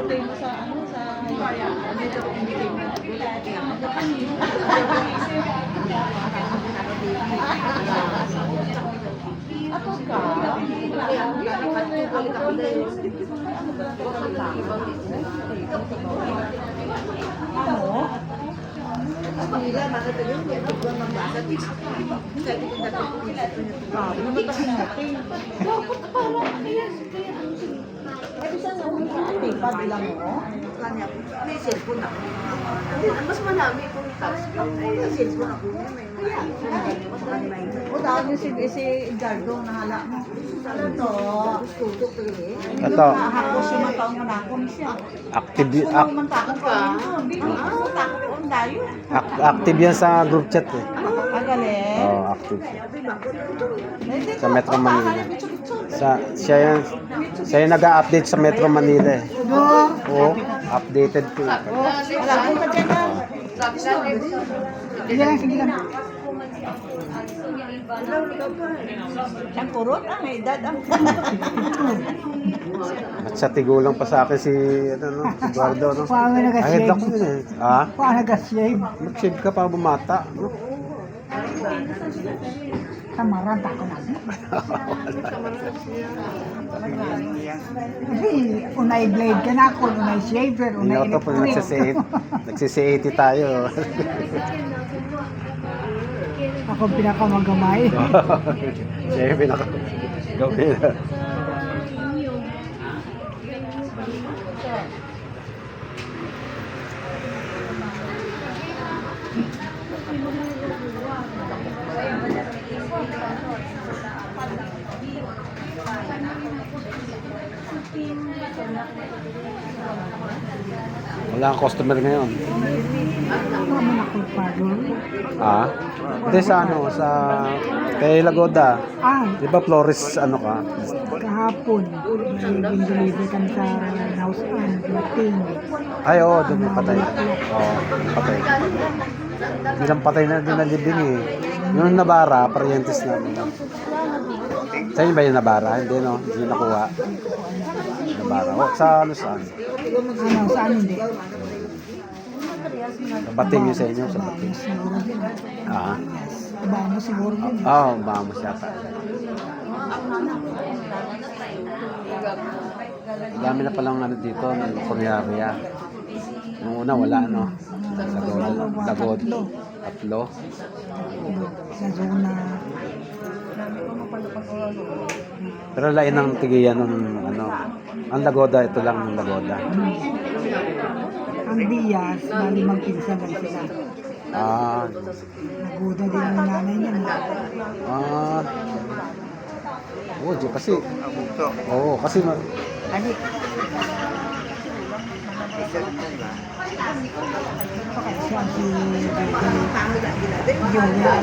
birthday mo sa ano sa dito ko ibigay mo. Ako ka? Ano? May cellphone ako. Mas marami kung tax. May cellphone ako. O dahil si Jardo nahala mo. Ano to? Ito, Ako siya mataong manakon siya. active, Kung mantakon ka, hindi ko takon tayo. active yan sa group chat eh. Magaling. Oo, active. Sa Metro Manila. Siya yung nag-update sa Metro Manila eh. Oo, updated po. Alam ko ka dyan na. Sige lang, sige lang. Siyang kurot ang edad ang. At sa tigulang pa sa akin si, ano, no, si Eduardo, no? Paano Ay, nag-shave? ako yun eh. Ha? Paano nag-shave? Mag-shave ka pa bumata. No? Tamaranta ko na. Kasi unay blade ka na ako, unay shaver, Hindi unay ako to po nagsisi-80 tayo. Ako pinakamagamay. Siya yung gawin. Wala kang customer ngayon. Ano man ako pagod? Ah? Hindi sa ano, sa kay Lagoda. Ah, Di ba Flores ano ka? kahapon, may deliver kami sa house and lating. Ay, oo, doon may patay. Oo, patay. Hindi lang patay na din na libing eh. Yung Nabara, parientes namin. Sa inyo ba yung Nabara? Hindi no, hindi nyo nakuha. Nabara. O, sa ano saan? Ano, saan hindi? Sa Bating yun sa inyo, sa Bating. Siguro din. Ah, Iba mo siguro din. oo, vamos yata. Dami na palang ano dito, ng kuryarya. Nung una wala no. Lagod. Tatlo. Sa zona. Pero lain ng tigiyan ng ano. Ang Lagoda, ito lang ang Lagoda. Ang Diaz, bali magpinsan lang sila. Ah, Naguda din ang nanay niya. ah. Oo, di kasi. Oo, kasi Ano? Siya si Julia.